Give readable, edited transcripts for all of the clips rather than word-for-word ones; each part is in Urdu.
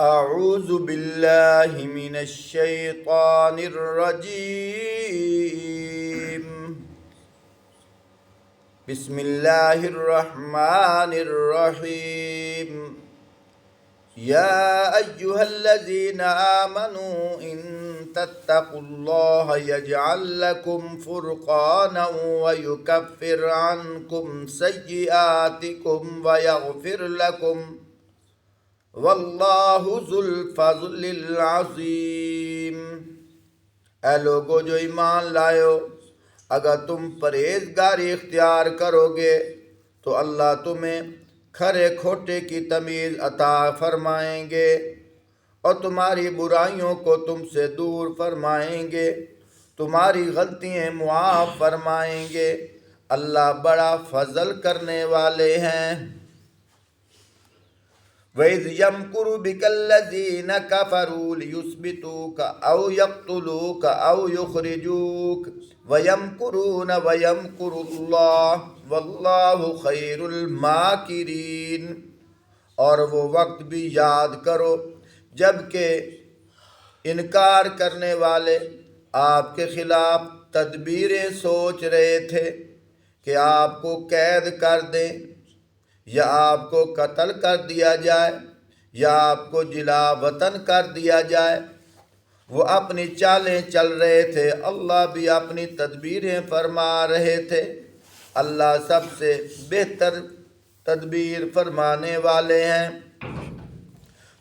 أعوذ بالله من الشيطان الرجيم. بسم الله الرحمن الرحيم. يا أيها الذين آمنوا إن تتقوا الله يجعل لكم فرقانا ويكفر عنكم سيئاتكم ويغفر لكم واللہ ذو الفضل العظیم. اے لوگو جو ایمان لائو، اگر تم پرہیزگاری اختیار کرو گے تو اللہ تمہیں کھرے کھوٹے کی تمیز عطا فرمائیں گے اور تمہاری برائیوں کو تم سے دور فرمائیں گے، تمہاری غلطیاں معاف فرمائیں گے. اللہ بڑا فضل کرنے والے ہیں. وَإِذْ يَمْكُرُ بِكَ الَّذِينَ كَفَرُوا لِيُثْبِتُوكَ أَوْ يَقْتُلُوكَ أَوْ يُخْرِجُوكَ وَيَمْكُرُونَ وَيَمْكُرُ اللَّهُ وَاللَّهُ خَيْرُ الْمَاكِرِينَ. اور وہ وقت بھی یاد کرو جب کہ انکار کرنے والے آپ کے خلاف تدبیریں سوچ رہے تھے کہ آپ کو قید کر دیں یا آپ کو قتل کر دیا جائے یا آپ کو جلا وطن کر دیا جائے. وہ اپنی چالیں چل رہے تھے، اللہ بھی اپنی تدبیریں فرما رہے تھے. اللہ سب سے بہتر تدبیر فرمانے والے ہیں.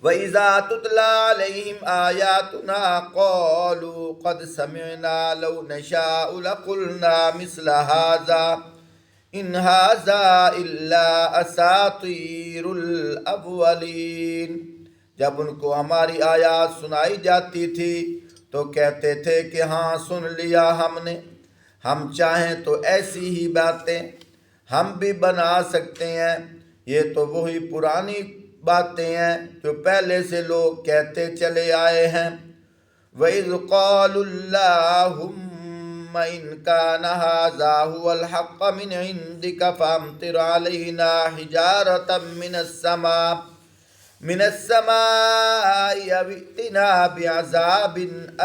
وَإِذَا تُتْلَى عَلَيْهِمْ آيَاتُنَا قَالُوا قَدْ سَمِعْنَا لَوْ نَشَاءُ لَقُلْنَا مِثْلَ هَذَا إِنْ هَذَا إِلَّا أَسَاطِيرُ الْأَوَّلِينَ. جب ان کو ہماری آیات سنائی جاتی تھی تو کہتے تھے کہ ہاں سن لیا ہم نے، ہم چاہیں تو ایسی ہی باتیں ہم بھی بنا سکتے ہیں، یہ تو وہی پرانی باتیں ہیں جو پہلے سے لوگ کہتے چلے آئے ہیں. وَإِذْ قَالُوا اللَّهُمَّ إِنْ كَانَ هَذَا هُوَ الْحَقَّ مِنْ عِنْدِكَ فَأَمْطِرْ عَلَيْنَا حِجَارَةً مِنَ السَّمَاءِ أَوْ ائْتِنَا بِعَذَابٍ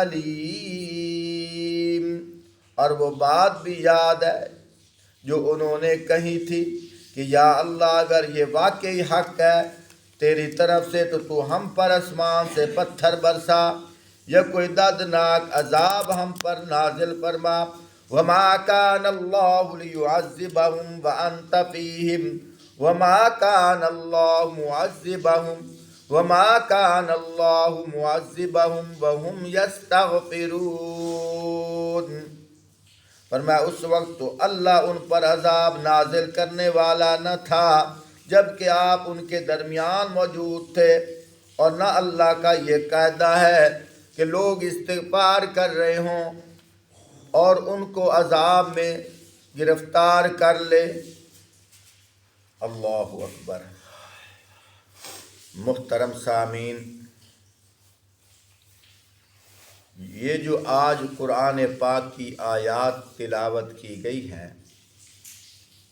أَلِيمٍ. اور وہ بات بھی یاد ہے جو انہوں نے کہی تھی کہ یا اللہ اگر یہ واقعی حق ہے تیری طرف سے تو تو ہم پر آسمان سے پتھر برسا یا کوئی دردناک عذاب ہم پر نازل فرما. وَمَا كَانَ اللَّهُ لِيُعَذِّبَهُمْ وَأَنْتَ فِيهِمْ وَمَا كَانَ اللَّهُ مُعَذِّبَهُمْ وَهُمْ يَسْتَغْفِرُونَ. فرمایا اس وقت تو اللہ ان پر عذاب نازل کرنے والا نہ تھا جبکہ آپ ان کے درمیان موجود تھے، اور نہ اللہ کا یہ قاعدہ ہے کہ لوگ استغفار کر رہے ہوں اور ان کو عذاب میں گرفتار کر لے. اللہ اکبر. محترم سامعین، یہ جو آج قرآن پاک کی آیات تلاوت کی گئی ہیں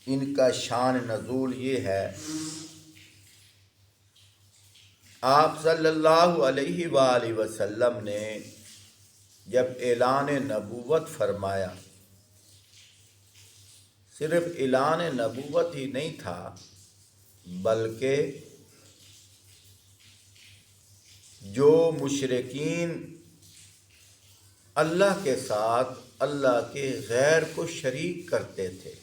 ان کا شان نزول یہ ہے، آپ صلی اللہ علیہ وآلہ وسلم نے جب اعلان نبوت فرمایا، صرف اعلان نبوت ہی نہیں تھا بلکہ جو مشرکین اللہ کے ساتھ اللہ کے غیر کو شریک کرتے تھے،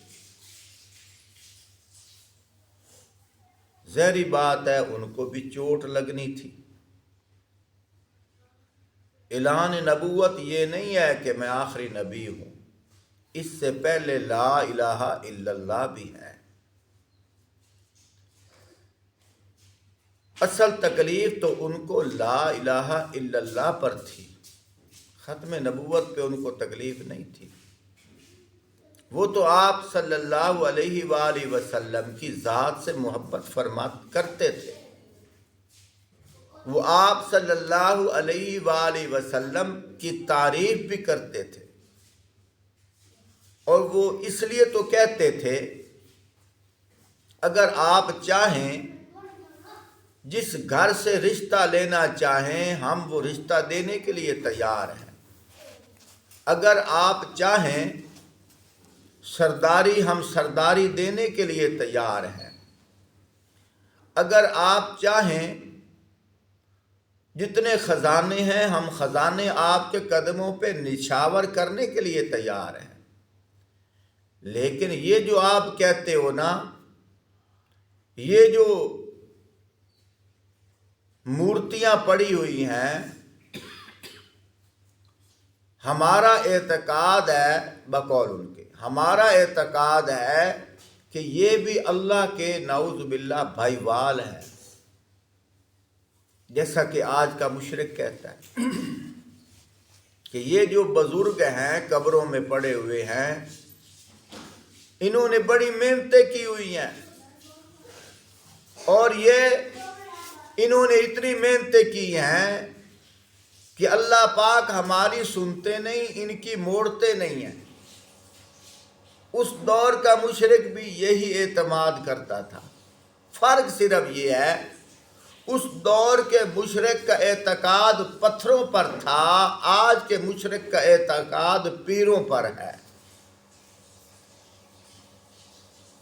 ظاہری بات ہے ان کو بھی چوٹ لگنی تھی. اعلان نبوت یہ نہیں ہے کہ میں آخری نبی ہوں، اس سے پہلے لا الہ الا اللہ بھی ہے. اصل تکلیف تو ان کو لا الہ الا اللہ پر تھی، ختم نبوت پہ ان کو تکلیف نہیں تھی. وہ تو آپ صلی اللہ علیہ وآلہ وسلم کی ذات سے محبت کرتے تھے، وہ آپ صلی اللہ علیہ وآلہ وسلم کی تعریف بھی کرتے تھے، اور وہ اس لیے تو کہتے تھے اگر آپ چاہیں جس گھر سے رشتہ لینا چاہیں ہم وہ رشتہ دینے کے لیے تیار ہیں۔ اگر آپ چاہیں سرداری، ہم سرداری دینے کے لیے تیار ہیں۔ اگر آپ چاہیں جتنے خزانے ہیں ہم خزانے آپ کے قدموں پہ نچھاور کرنے کے لیے تیار ہیں۔ لیکن یہ جو آپ کہتے ہو نا، یہ جو مورتیاں پڑی ہوئی ہیں، ہمارا اعتقاد ہے، بقول ان کے ہمارا اعتقاد ہے کہ یہ بھی اللہ کے نعوذ باللہ بھائیوال ہیں، جیسا کہ آج کا مشرک کہتا ہے کہ یہ جو بزرگ ہیں قبروں میں پڑے ہوئے ہیں، انہوں نے بڑی محنتیں کی ہوئی ہیں، اور انہوں نے اتنی محنتیں کی ہیں کہ اللہ پاک ہماری سنتے نہیں، ان کی موڑتے نہیں ہیں۔ اس دور کا مشرک بھی یہی اعتماد کرتا تھا۔ فرق صرف یہ ہے، اس دور کے مشرک کا اعتقاد پتھروں پر تھا، آج کے مشرک کا اعتقاد پیروں پر ہے۔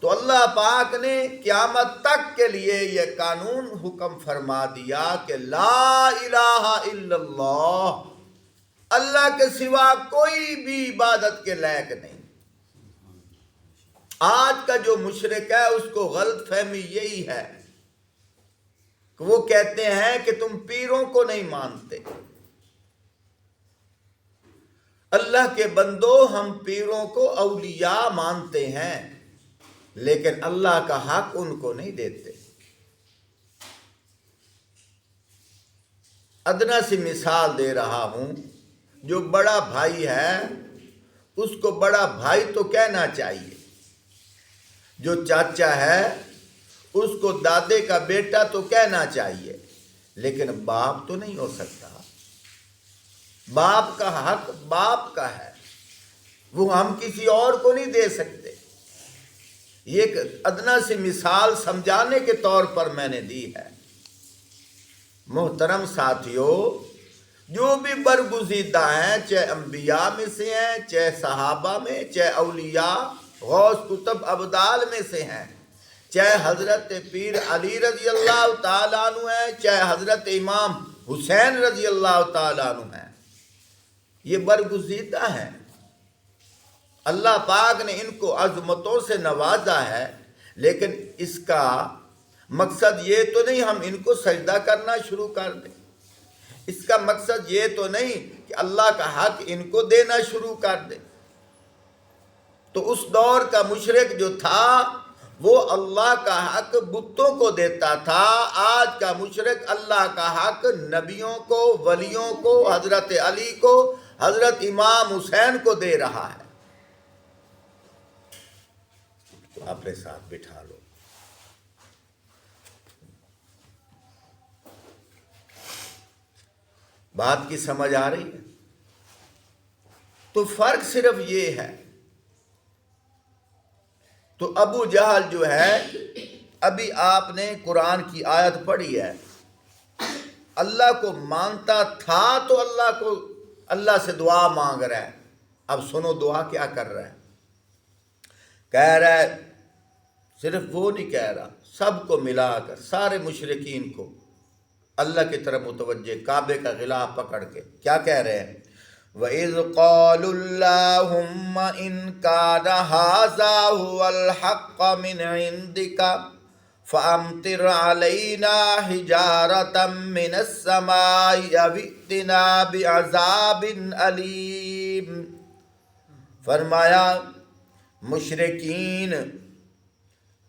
تو اللہ پاک نے قیامت تک کے لیے یہ قانون حکم فرما دیا کہ لا الہ الا اللہ، اللہ کے سوا کوئی بھی عبادت کے لائق نہیں۔ آج کا جو مشرک ہے اس کو غلط فہمی یہی ہے کہ وہ کہتے ہیں کہ تم پیروں کو نہیں مانتے۔ اللہ کے بندو، ہم پیروں کو اولیاء مانتے ہیں، لیکن اللہ کا حق ان کو نہیں دیتے۔ ادنا سی مثال دے رہا ہوں، جو بڑا بھائی ہے اس کو بڑا بھائی تو کہنا چاہیے، جو چاچا ہے اس کو دادے کا بیٹا تو کہنا چاہیے، لیکن باپ تو نہیں ہو سکتا۔ باپ کا حق باپ کا ہے، وہ ہم کسی اور کو نہیں دے سکتے۔ یہ ایک ادنا سی مثال سمجھانے کے طور پر میں نے دی ہے۔ محترم ساتھیو، جو بھی برگزیدہ ہیں، چاہے انبیاء میں سے ہیں، چاہے صحابہ میں، چاہے اولیاء غوث کتب ابدال میں سے ہیں، چاہے حضرت پیر علی رضی اللہ تعالیٰ عنہ ہیں، چاہے حضرت امام حسین رضی اللہ تعالیٰ عنہ ہیں، یہ برگزیدہ ہیں۔ اللہ پاک نے ان کو عظمتوں سے نوازا ہے، لیکن اس کا مقصد یہ تو نہیں ہم ان کو سجدہ کرنا شروع کر دیں، اس کا مقصد یہ تو نہیں کہ اللہ کا حق ان کو دینا شروع کر دیں۔ تو اس دور کا مشرک جو تھا وہ اللہ کا حق بتوں کو دیتا تھا، آج کا مشرک اللہ کا حق نبیوں کو، ولیوں کو، حضرت علی کو، حضرت امام حسین کو دے رہا ہے۔ تو اپنے ساتھ بٹھا لو۔ بات کی سمجھ آ رہی ہے؟ تو فرق صرف یہ ہے۔ تو ابو جہل جو ہے، ابھی آپ نے قرآن کی آیت پڑھی ہے، اللہ کو مانتا تھا تو اللہ سے دعا مانگ رہا ہے۔ اب سنو دعا کیا کر رہا ہے۔ کہہ رہا ہے، صرف وہ نہیں کہہ رہا، سب کو ملا کر، سارے مشرکین کو اللہ کی طرف متوجہ، کعبے کا غلاف پکڑ کے کیا کہہ رہے ہیں؟ وَإِذْ قَالُوا اللَّهُمَّ إِنْ كَانَ هَذَا هُوَ الْحَقَّ مِنْ عِنْدِكَ فَأَمْطِرْ عَلَيْنَا حِجَارَةً مِنَ السَّمَاءِ أَوِ ائْتِنَا بِعَذَابٍ أَلِيمٍ۔ فرمایا مشرکین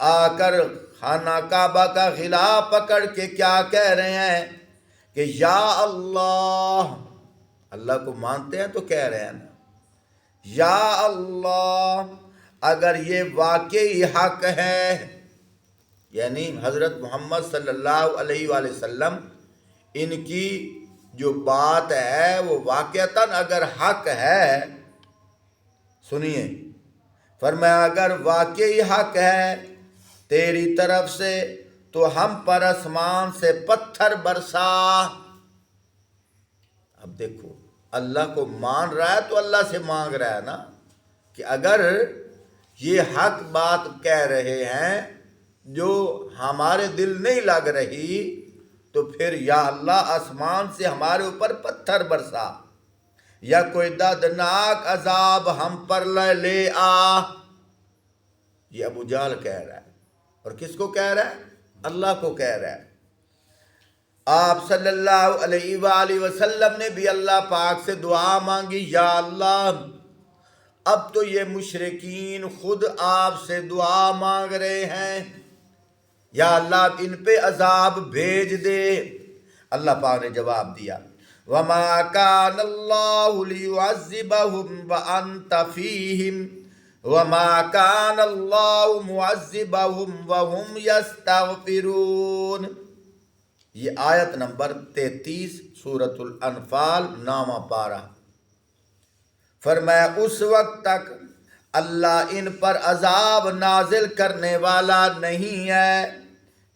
آ کر خانہ کعبہ کا غلاف پکڑ کے کیا کہہ رہے ہیں کہ یا اللہ، اللہ کو مانتے ہیں تو کہہ رہے ہیں نا، یا اللہ اگر یہ واقعی حق ہے، یعنی حضرت محمد صلی اللہ علیہ وآلہ وسلم ان کی جو بات ہے وہ واقعتاً اگر حق ہے، سنیے، فرمایا اگر واقعی حق ہے تیری طرف سے تو ہم پر آسمان سے پتھر برسا۔ اب دیکھو اللہ کو مان رہا ہے تو اللہ سے مانگ رہا ہے نا کہ اگر یہ حق بات کہہ رہے ہیں جو ہمارے دل نہیں لگ رہی تو پھر یا اللہ آسمان سے ہمارے اوپر پتھر برسا یا کوئی دردناک عذاب ہم پر لے آ۔ یہ ابو جہل کہہ رہا ہے، اور کس کو کہہ رہا ہے؟ اللہ کو کہہ رہا ہے۔ آپ صلی اللہ علیہ وآلہ وسلم نے بھی اللہ پاک سے دعا مانگی، یا اللہ اب تو یہ مشرکین خود آپ سے دعا مانگ رہے ہیں، یا اللہ ان پہ عذاب بھیج دے۔ اللہ پاک نے جواب دیا، وَمَا كَانَ اللَّهُ لِيُعَذِّبَهُمْ وَأَنْتَ فِيهِمْ وَمَا كَانَ اللَّهُ مُعَذِّبَهُمْ وَهُمْ يَسْتَغْفِرُونَ۔ یہ آیت نمبر 33 سورۃ الانفال نامہ پارہ۔ فرمایا اس وقت تک اللہ ان پر عذاب نازل کرنے والا نہیں ہے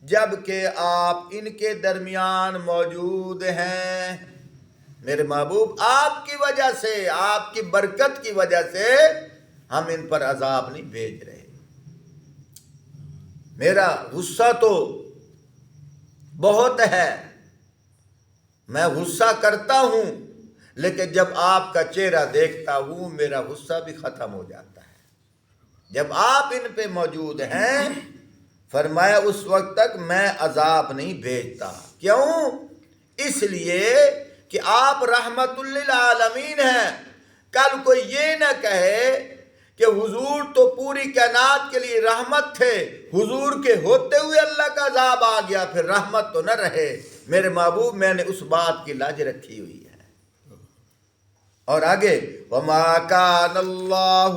جب کہ آپ ان کے درمیان موجود ہیں۔ میرے محبوب آپ کی وجہ سے، آپ کی برکت کی وجہ سے ہم ان پر عذاب نہیں بھیج رہے۔ میرا غصہ تو بہت ہے، میں غصہ کرتا ہوں، لیکن جب آپ کا چہرہ دیکھتا ہوں میرا غصہ بھی ختم ہو جاتا ہے۔ جب آپ ان پہ موجود ہیں، فرمایا اس وقت تک میں عذاب نہیں بھیجتا۔ کیوں؟ اس لیے کہ آپ رحمت للعالمین ہیں۔ کل کوئی یہ نہ کہے کہ حضور تو پوری کائنات کے لیے رحمت تھے، حضور کے ہوتے ہوئے اللہ کا عذاب آ گیا، پھر رحمت تو نہ رہے۔ میرے محبوب میں نے اس بات کی لاج رکھی ہوئی ہے۔ اور آگے وَمَا كَانَ اللَّهُ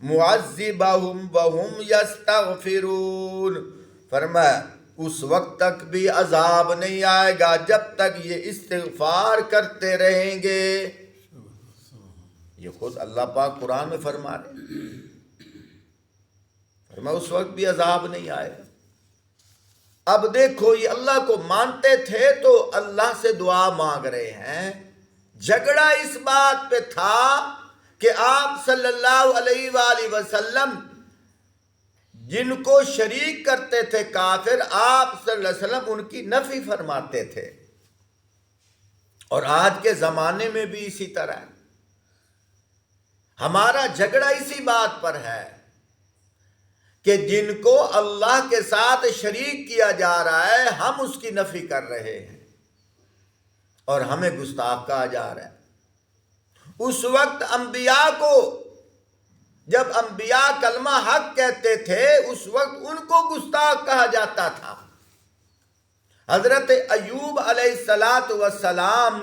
مُعَذِّبَهُمْ وَهُمْ يَسْتَغْفِرُونَ، فرمایا اس وقت تک بھی عذاب نہیں آئے گا جب تک یہ استغفار کرتے رہیں گے۔ یہ خود اللہ پاک قرآن میں فرما رہے ہیں، فرمایا اس وقت بھی عذاب نہیں آئے گا۔ اب دیکھو یہ اللہ کو مانتے تھے تو اللہ سے دعا مانگ رہے ہیں۔ جھگڑا اس بات پہ تھا کہ آپ صلی اللہ علیہ وآلہ وسلم جن کو شریک کرتے تھے کافر، آپ صلی اللہ علیہ وسلم ان کی نفی فرماتے تھے۔ اور آج کے زمانے میں بھی اسی طرح ہے، ہمارا جھگڑا اسی بات پر ہے کہ جن کو اللہ کے ساتھ شریک کیا جا رہا ہے ہم اس کی نفی کر رہے ہیں اور ہمیں گستاخ کہا جا رہا ہے۔ اس وقت انبیاء کو، جب انبیاء کلمہ حق کہتے تھے اس وقت ان کو گستاخ کہا جاتا تھا۔ حضرت ایوب علیہ السلام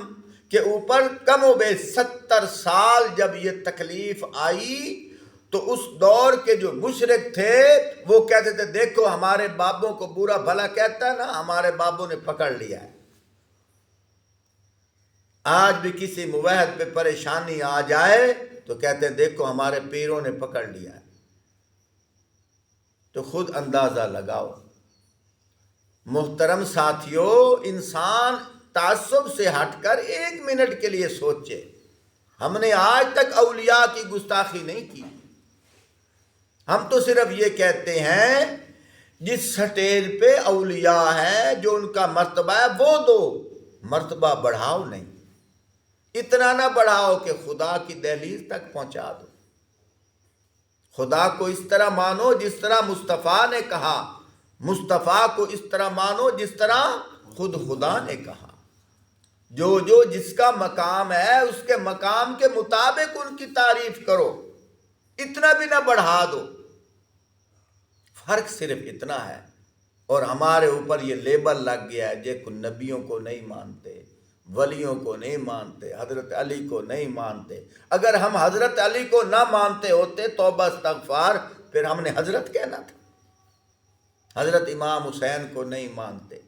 کے اوپر کم و بیش 70 سال جب یہ تکلیف آئی تو اس دور کے جو مشرک تھے وہ کہتے تھے دیکھو ہمارے بابوں کو برا بھلا کہتا ہے نا، ہمارے بابوں نے پکڑ لیا ہے۔ آج بھی کسی موحد پہ پریشانی آ جائے تو کہتے ہیں دیکھو ہمارے پیروں نے پکڑ لیا ہے۔ تو خود اندازہ لگاؤ محترم ساتھیو، انسان تعصب سے ہٹ کر 1 منٹ کے لیے سوچے، ہم نے آج تک اولیاء کی گستاخی نہیں کی۔ ہم تو صرف یہ کہتے ہیں جس سٹیج پہ اولیاء ہے جو ان کا مرتبہ ہے وہ دو، مرتبہ بڑھاؤ نہیں، اتنا نہ بڑھاؤ کہ خدا کی دہلیز تک پہنچا دو۔ خدا کو اس طرح مانو جس طرح مصطفیٰ نے کہا، مصطفیٰ کو اس طرح مانو جس طرح خود خدا نے کہا۔ جو جس کا مقام ہے اس کے مقام کے مطابق ان کی تعریف کرو، اتنا بھی نہ بڑھا دو۔ فرق صرف اتنا ہے، اور ہمارے اوپر یہ لیبل لگ گیا ہے جے نبیوں کو نہیں مانتے، ولیوں کو نہیں مانتے، حضرت علی کو نہیں مانتے۔ اگر ہم حضرت علی کو نہ مانتے ہوتے توبہ استغفار، پھر ہم نے حضرت کہنا تھا۔ حضرت امام حسین کو نہیں مانتے،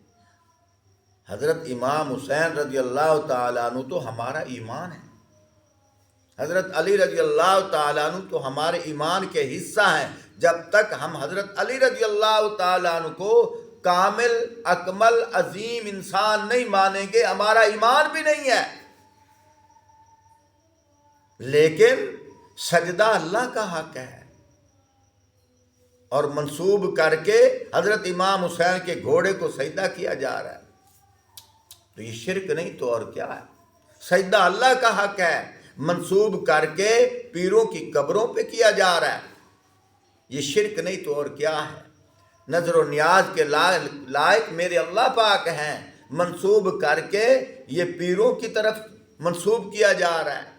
حضرت امام حسین رضی اللہ تعالیٰ عنہ تو ہمارا ایمان ہے، حضرت علی رضی اللہ تعالیٰ عنہ تو ہمارے ایمان کے حصہ ہیں۔ جب تک ہم حضرت علی رضی اللہ تعالیٰ عنہ کو کامل اکمل عظیم انسان نہیں مانیں گے، ہمارا ایمان بھی نہیں ہے، لیکن سجدہ اللہ کا حق ہے اور منسوب کر کے حضرت امام حسین کے گھوڑے کو سجدہ کیا جا رہا ہے، تو یہ شرک نہیں تو اور کیا ہے؟ سجدہ اللہ کا حق ہے، منسوب کر کے پیروں کی قبروں پہ کیا جا رہا ہے، یہ شرک نہیں تو اور کیا ہے؟ نظر و نیاز کے لائق میرے اللہ پاک ہیں، منسوب کر کے یہ پیروں کی طرف منسوب کیا جا رہا ہے۔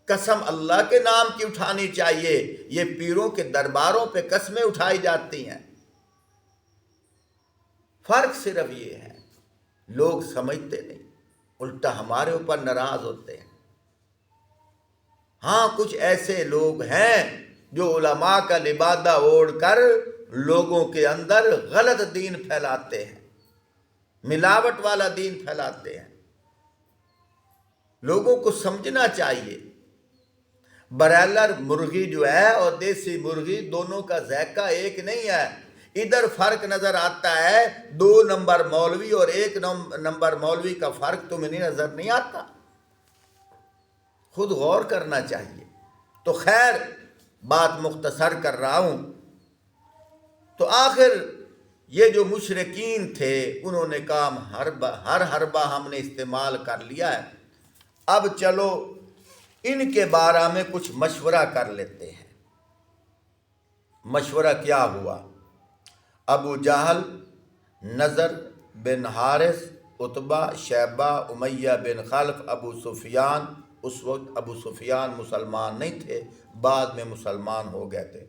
قسم اللہ کے نام کی اٹھانی چاہیے، یہ پیروں کے درباروں پہ قسمیں اٹھائی جاتی ہیں۔ فرق صرف یہ ہے، لوگ سمجھتے نہیں، الٹا ہمارے اوپر ناراض ہوتے ہیں۔ ہاں کچھ ایسے لوگ ہیں جو علماء کا لبادہ اوڑھ کر لوگوں کے اندر غلط دین پھیلاتے ہیں، ملاوٹ والا دین پھیلاتے ہیں۔ لوگوں کو سمجھنا چاہیے، برائلر مرغی جو ہے اور دیسی مرغی دونوں کا ذائقہ ایک نہیں ہے۔ ادھر فرق نظر آتا ہے 2 نمبر مولوی اور 1 نمبر مولوی کا فرق تمہیں نظر نہیں آتا؟ خود غور کرنا چاہیے۔ تو خیر بات مختصر کر رہا ہوں، تو آخر یہ جو مشرکین تھے انہوں نے کہا ہر حربہ ہم نے استعمال کر لیا ہے، اب چلو ان کے بارے میں کچھ مشورہ کر لیتے ہیں۔ مشورہ کیا ہوا؟ ابو جہل، نضر بن حارث، عتبہ، شیبہ، امیہ بن خلف، ابو سفیان، اس وقت ابو سفیان مسلمان نہیں تھے، بعد میں مسلمان ہو گئے تھے۔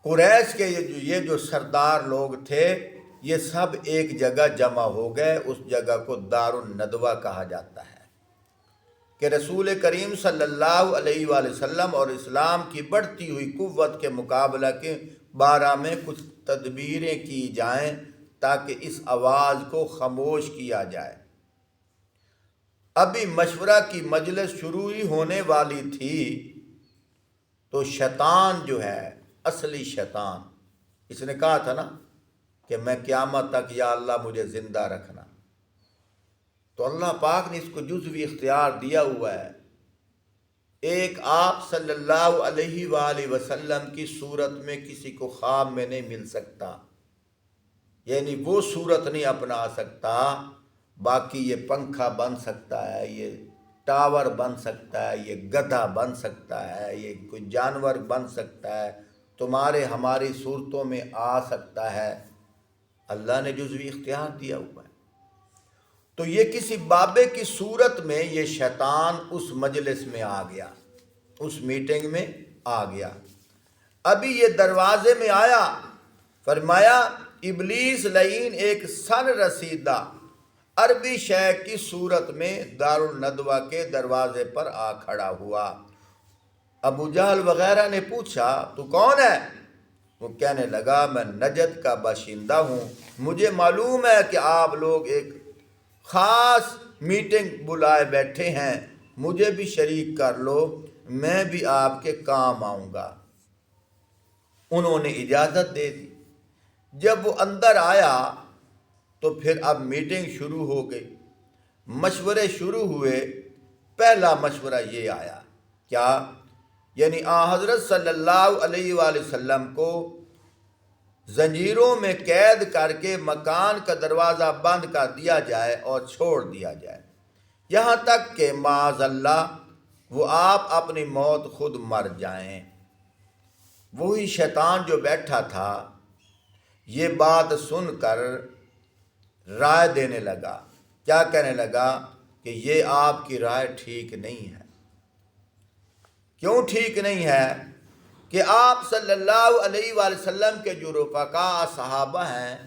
قریش کے یہ جو سردار لوگ تھے یہ سب ایک جگہ جمع ہو گئے، اس جگہ کو دار الندوہ کہا جاتا ہے کہ رسول کریم صلی اللہ علیہ وآلہ وسلم اور اسلام کی بڑھتی ہوئی قوت کے مقابلہ کے بارے میں کچھ تدبیریں کی جائیں تاکہ اس آواز کو خاموش کیا جائے۔ ابھی مشورہ کی مجلس شروع ہی ہونے والی تھی تو شیطان جو ہے، اصلی شیطان، اس نے کہا تھا نا کہ میں قیامت تک یا اللہ مجھے زندہ رکھنا، تو اللہ پاک نے اس کو جزوی اختیار دیا ہوا ہے۔ ایک آپ صلی اللہ علیہ وآلہ وسلم کی صورت میں کسی کو خواب میں نہیں مل سکتا، یعنی وہ صورت نہیں اپنا سکتا، باقی یہ پنکھا بن سکتا ہے، یہ ٹاور بن سکتا ہے، یہ گدھا بن سکتا ہے، یہ کوئی جانور بن سکتا ہے، تمہارے ہماری صورتوں میں آ سکتا ہے، اللہ نے جزوی اختیار دیا ہوا ہے۔ تو یہ کسی بابے کی صورت میں یہ شیطان اس مجلس میں آ گیا، اس میٹنگ میں آ گیا۔ ابھی یہ دروازے میں آیا، فرمایا ابلیس لعین ایک سن رسیدہ عربی شیخ کی صورت میں دار الندوہ کے دروازے پر آ کھڑا ہوا۔ ابو جہل وغیرہ نے پوچھا تو کون ہے؟ وہ کہنے لگا میں نجد کا باشندہ ہوں، مجھے معلوم ہے کہ آپ لوگ ایک خاص میٹنگ بلائے بیٹھے ہیں، مجھے بھی شریک کر لو، میں بھی آپ کے کام آؤں گا۔ انہوں نے اجازت دے دی۔ جب وہ اندر آیا تو پھر اب میٹنگ شروع ہو گئی، مشورے شروع ہوئے۔ پہلا مشورہ یہ آیا، کیا؟ یعنی حضرت صلی اللہ علیہ وآلہ وسلم کو زنجیروں میں قید کر کے مکان کا دروازہ بند کر دیا جائے اور چھوڑ دیا جائے، یہاں تک کہ معاذ اللہ وہ آپ اپنی موت خود مر جائیں۔ وہی شیطان جو بیٹھا تھا یہ بات سن کر رائے دینے لگا، کیا کہنے لگا کہ یہ آپ کی رائے ٹھیک نہیں ہے۔ کیوں ٹھیک نہیں ہے؟ کہ آپ صلی اللہ علیہ وآلہ وسلم کے جو رفقاء صحابہ ہیں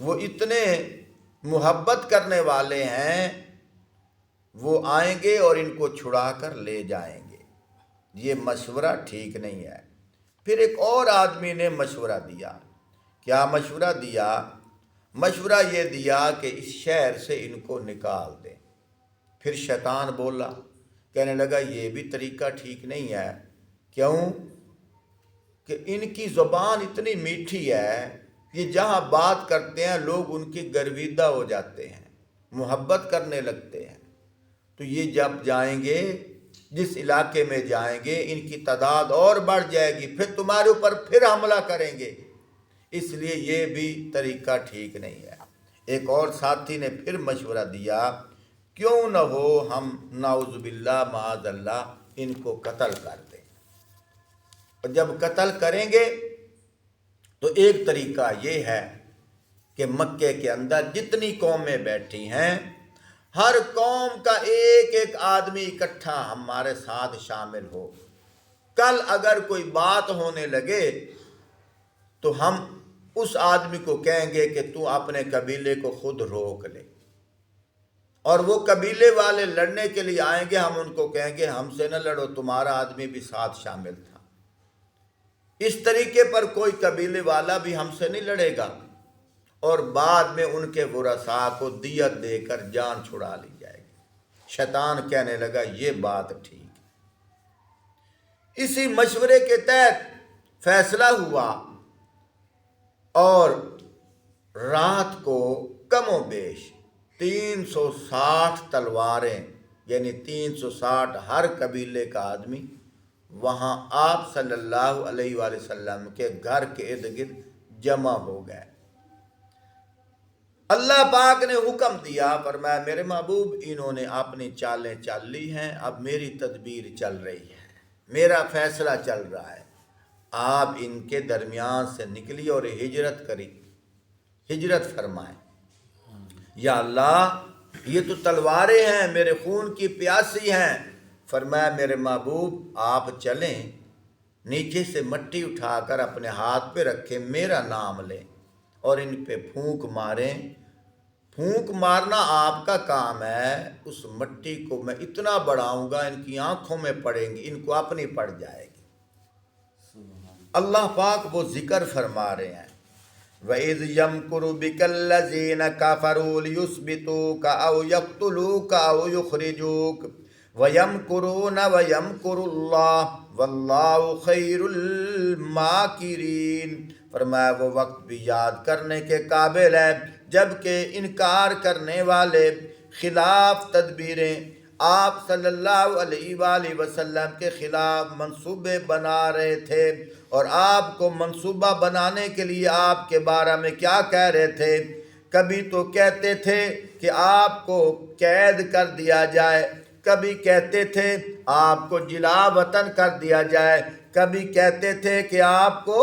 وہ اتنے محبت کرنے والے ہیں، وہ آئیں گے اور ان کو چھڑا کر لے جائیں گے، یہ مشورہ ٹھیک نہیں ہے۔ پھر ایک اور آدمی نے مشورہ دیا، کیا مشورہ دیا؟ مشورہ یہ دیا کہ اس شہر سے ان کو نکال دیں۔ پھر شیطان بولا، کہنے لگا یہ بھی طریقہ ٹھیک نہیں ہے۔ کیوں؟ کہ ان کی زبان اتنی میٹھی ہے یہ جہاں بات کرتے ہیں لوگ ان کی گرویدہ ہو جاتے ہیں، محبت کرنے لگتے ہیں۔ تو یہ جب جائیں گے، جس علاقے میں جائیں گے، ان کی تعداد اور بڑھ جائے گی، پھر تمہارے اوپر پھر حملہ کریں گے، اس لیے یہ بھی طریقہ ٹھیک نہیں ہے۔ ایک اور ساتھی نے پھر مشورہ دیا، کیوں نہ ہو ہم نعوذ باللہ معاذ اللہ ان کو قتل کر دیں، اور جب قتل کریں گے تو ایک طریقہ یہ ہے کہ مکے کے اندر جتنی قومیں بیٹھی ہیں، ہر قوم کا ایک ایک آدمی اکٹھا ہمارے ساتھ شامل ہو۔ کل اگر کوئی بات ہونے لگے تو ہم اس آدمی کو کہیں گے کہ تو اپنے قبیلے کو خود روک لے، اور وہ قبیلے والے لڑنے کے لیے آئیں گے، ہم ان کو کہیں گے ہم سے نہ لڑو، تمہارا آدمی بھی ساتھ شامل تھا۔ اس طریقے پر کوئی قبیلے والا بھی ہم سے نہیں لڑے گا، اور بعد میں ان کے ورثاء کو دیت دے کر جان چھڑا لی جائے گی۔ شیطان کہنے لگا یہ بات ٹھیک ہے۔ اسی مشورے کے تحت فیصلہ ہوا، اور رات کو کم و بیش 360 تلواریں، یعنی 360 ہر قبیلے کا آدمی وہاں آپ صلی اللہ علیہ وآلہ وسلم کے گھر کے ارد گرد جمع ہو گئے۔ اللہ پاک نے حکم دیا، فرمایا میرے محبوب انہوں نے اپنی چالیں چل لی ہیں، اب میری تدبیر چل رہی ہے، میرا فیصلہ چل رہا ہے، آپ ان کے درمیان سے نکلی اور ہجرت کری، ہجرت فرمائیں۔ یا اللہ یہ تو تلواریں ہیں، میرے خون کی پیاسی ہیں۔ فرمایا میرے محبوب آپ چلیں، نیچے سے مٹی اٹھا کر اپنے ہاتھ پہ رکھیں، میرا نام لیں اور ان پہ پھونک ماریں۔ پھونک مارنا آپ کا کام ہے، اس مٹی کو میں اتنا بڑھاؤں گا ان کی آنکھوں میں پڑیں گی، ان کو اپنی پڑ جائے گی۔ اللہ پاک وہ ذکر فرما رہے ہیں، وَإِذْ يَمْكُرُ بِكَ الَّذِينَ كَفَرُوا لِيُثْبِتُوكَ أَوْ يَقْتُلُوكَ أَوْ يُخْرِجُوكَ وَيَمْكُرُونَ وَيَمْكُرُ اللَّهُ وَاللَّهُ خَيْرُ الْمَاكِرِينَ۔ فرمایا وہ وقت بھی یاد کرنے کے قابل ہے جب کہ انکار کرنے والے خلاف تدبیریں آپ صلی اللہ علیہ وآلہ وسلم کے خلاف منصوبے بنا رہے تھے، اور آپ کو منصوبہ بنانے کے لیے آپ کے بارے میں کیا کہہ رہے تھے؟ کبھی تو کہتے تھے کہ آپ کو قید کر دیا جائے، کبھی کہتے تھے آپ کو جلا وطن کر دیا جائے، کبھی کہتے تھے کہ آپ کو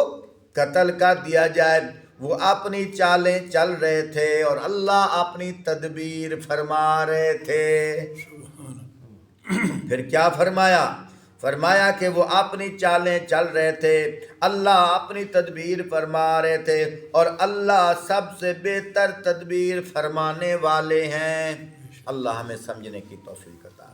قتل کر دیا جائے۔ وہ اپنی چالیں چل رہے تھے اور اللہ اپنی تدبیر فرما رہے تھے۔ پھر کیا فرمایا؟ فرمایا کہ وہ اپنی چالیں چل رہے تھے، اللہ اپنی تدبیر فرما رہے تھے، اور اللہ سب سے بہتر تدبیر فرمانے والے ہیں۔ اللہ ہمیں سمجھنے کی توفیق عطا